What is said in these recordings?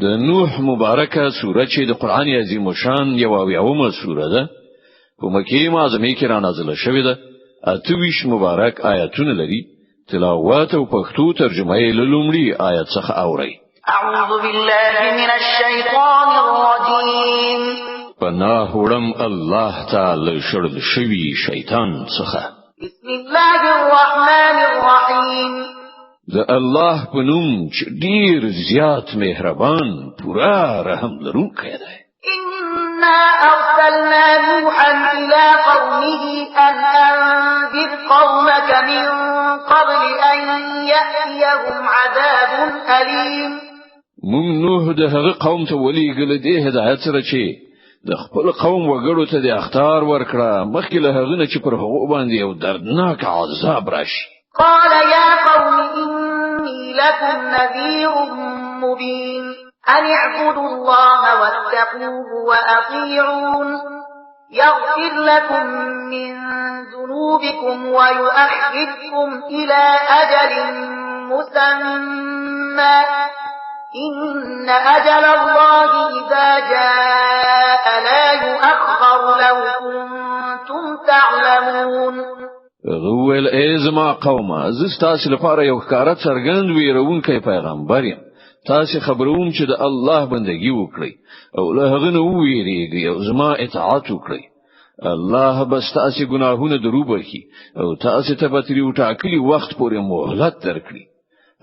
د نوح مبارکه سوره چې د قران عظیم شان یو اویاومه سوره ده په مکه معظمه کې را نازله شوې ده. اتویش مبارک آیاتونه لري. تلاوت او پښتو ترجمه یې لومړی آیت څخه اوري. اعوذ بالله من الشیطان الرجیم. پناه وړم الله تعالی شړل شوی شیطان څخه. بسم الله الرحمن الرحیم. د الله په نوم چې ډیر زیات مهربان پورا رحم لرونکی دی. إنا أرسلنا نوحا إلى قومه أن أنذر قومك من قبل أن يأتيهم عذاب أليم. مونږ نوح د هغه قوم ته ولېږل دې هدایت سره چې د خپل قوم وګړو ته د اخطار ورکړه مخکې له هغه نه چې پر هغه باندې یو دردناک عذاب راشي. قال يا قوم إني لكم نذير مبين أن اعبدوا الله واتقوه وأطيعون يغفر لكم من ذنوبكم ويؤخركم إلى أجل مسمى إن أجل الله إذا جاء لا يؤخر لو كنتم تعلمون. غویل ای زما قومه زه تاسو لپاره یو ښکارا څرګند ویرونکی پیغمبر یم. تاسو خبروم چې د الله بندگی وکړئ او له هغه نه ویریږئ او زما اطاعت وکړئ. الله بس تاسو ګناهونه دروبخي او تاسو ته به تر یو ټاکلي وخت پورې مهلت درکړي.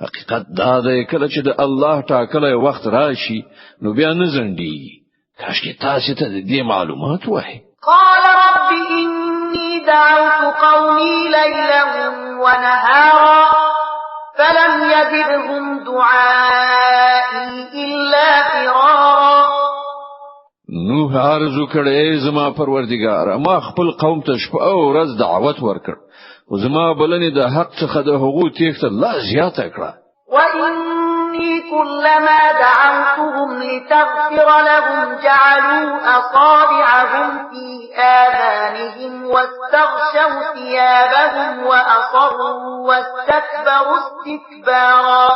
حقیقت دا دی کله چې د الله ټاکلی وخت راشي نو بیا نه ځنډیږي. کاشکې تاسو ته د دې معلومات وای. قال رب إني دعوت قومي ليلا ونهارا فلم يزدهم دعائي إلا فرارا. نوح عرض کړه زما پروردگار ما خپل قوم ته شپه او ورځ دعوت ورکړ او زما بلنې د حق څخه د حقوق تیښته لا زیاته کړه. وإني كلما دعوتهم لتغفر لهم جعلوا أصابعهم في آذانهم واستغشوا ثيابهم وأصروا واستكبروا استكبارا.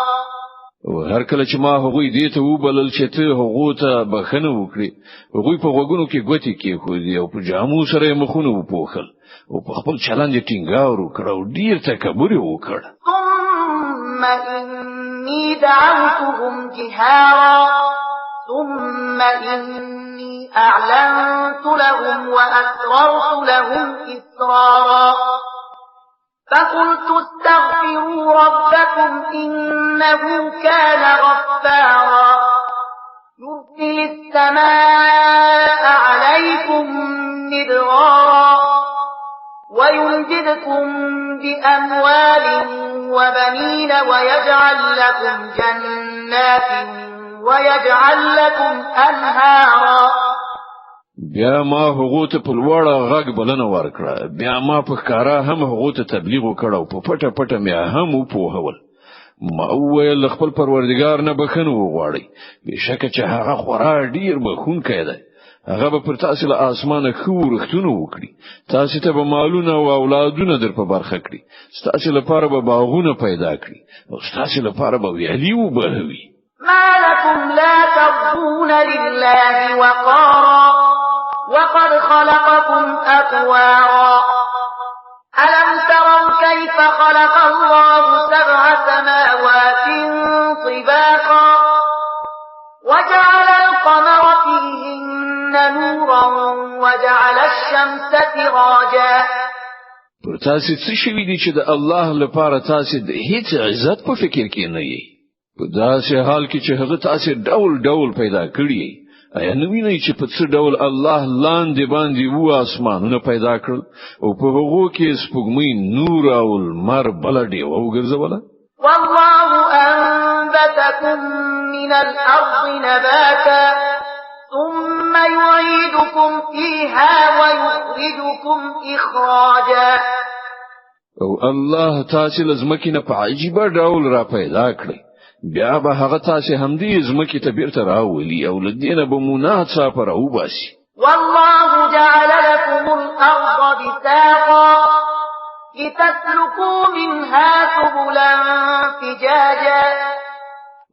هر کله چې ما هغوی دې ته وبلل چې ته هغو ته بخنه وکړي هغوی په وګونو کې ګوتې کېښودې او په جامو سره یې مخونه وپوښل او په خپل چلند یې ټینګار وکړ او ډیر تکبر یې وکړ. ثم إني دعوتهم جهارا ثم إني أعلنت لهم وأسررت لهم إسرارا فقلت استغفروا ربكم إنه كان غفارا يرسل السماء عليكم مدرارا ويمددكم بأموال وبنين ويجعل لكم جنات ويجعل لكم أنهارا. بیا ما هغه ته په لوړه غږ بلنه ورکړه. بیا ما په ښکارا هم هغه ته تبلیغ وکړ او په پټه پټه مې هم وپوهول. ما وویل خپل پروردگار نه بخنه وغواړي بشکه چې هغه خورا ډیر بخونکی دی. هغه به پر تاسو له اسمانه خو ورختونه وکړي. تاسو ته به مالونه او اولادونه در په برخه کړي. تاسو لپاره به باغونه پیدا کړي او تاسو لپاره به ویالي وبهوي. ما لكم لا ترجون لله وقارا وقد خلقكم أطوارا ألم تروا كيف خلق الله سبع سماوات طباقا وجعل القمر فيهن نورا وجعل الشمس سراجا. پر تاسو څه شوي دي چې د الله لپاره تاسو د هیڅ عزت په فکر کې نه یې. په داسې حال کې چې هغه تاسو ډول ډول پیدا کړی. ایا نو وینئ چې په څه ډول الله لاندې باندې وو اسمانونه پیدا کړل او په هغه کې سپوږمۍ نور او لمر بل ډیوه وګرځوله. والله أنبتكم من الأرض نباتا ثم يعيدكم فيها ويخرجكم إخراجا. او الله تاسو لزمکې نه په عجیبه ډول را پیدا کړی. بیا به هغه تاسو همدې زمکې ته بیرته راولي او لدینه به مناڅه پر او باسي. والله جعل لكم الأرض بساطا لتسلكوا منها سبلا فجاجا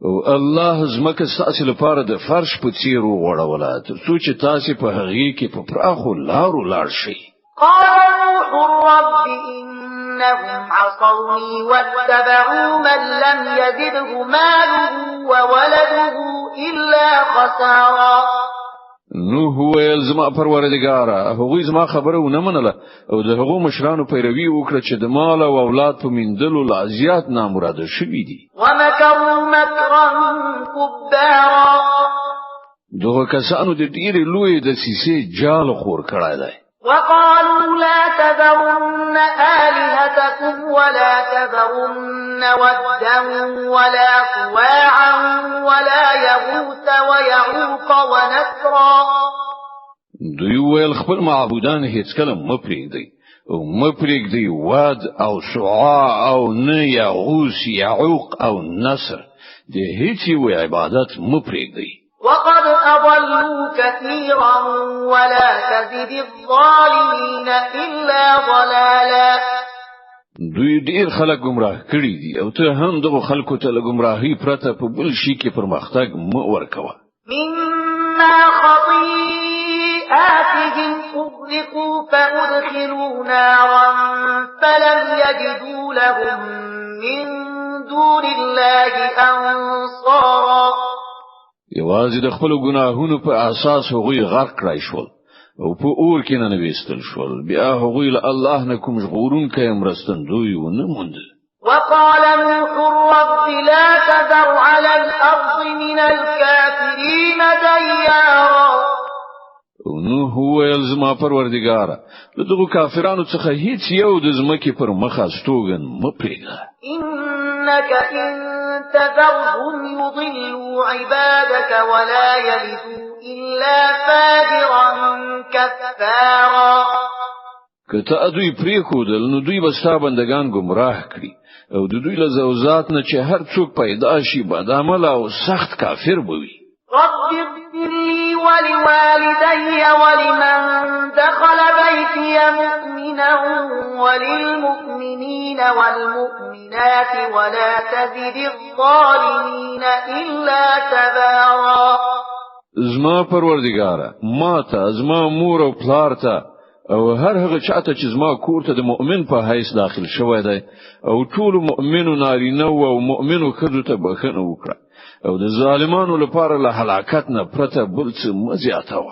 او الله زمکه ستاسو لپاره د فرش په څیر وغوړوله ترڅو چې تاسو په هغه کې په پراخو لارو لاړ شئ. قال نوح رب إنهم عصوني واتبعوا من لم يزده ماله وولده إلا خسارا. نوح ویل زما پروردګاره هغوی زما خبره ونه منله او د هغو مشرانو پیروي وکړه چې د مال او اولاد په میندلو لا زیات نامراده شوي دي. ومكروا مكرا كبارا. دغه کسانو د ډېرې لوی د سیسې جال خور کړای دی. وقالوا لا تذرن آلهتكم ولا تذرن ودا ولا سواعا ولا يغوث ويعوق ونسرا. دوی ویل خپل معبودان هیڅ کله مه پرېږدئ او مه پرېږدئ واد او سواع او نه یغوث یعوق او نصر د هیڅ یو عبادت مه پرېږدئ. وقد أضلوا كثيرا ولا تزد الظالمين إلا ضلالا. دوی ډیر خلک گمراه کړي دي او ته هم دغه خلکو ته گمراهي پرته په بل شي کې پرمختګ مو ورکوه. مما خطيئاتهم أغرقوا فأدخلوا نارا فلم يجدوا لهم من دون الله أنصارا. یوازې د خپل ګناهونو په اساس هغوی غرق کړای شول او په اور کې نه وېستل شول. بیا هغوی له الله نه کوم ژغورونکی مرستندوی ونه موند. وقال نوح رب لا تذر على الأرض من الكافرين ديارا. نوح ویل زما پروردګاره له دغو کافرانو څخه هیڅ یو د ځمکې پر مخ استوګن مه پرېږده. إنك إن تذرهم يضلوا عبادك ولا يلدوا إلا فاجرا كفارا. کته دوی پریښودل نو دوی به ستا بندگان گمراه کړي او د دوی له زوزات نه چې هر څوک پیدا شي بد عمل او سخت کافر بوي. رب اغفر لي ولوالدي ولمن دخل بيتي مؤمنا وللمؤمنين والمؤمنات ولا تزد الظالمين إلا تبارا. زما پروردګاره ما ته زما مور او پلار ته او هر هغه چاته چې زما کور ته د مؤمن په حیث داخل شوی دی او ټول مؤمنو نارینه او مؤمنو ښځو ته بخښنه وکړه او د ظالمانو لپاره له هلاکت نه پرته بل څه مزیاته و.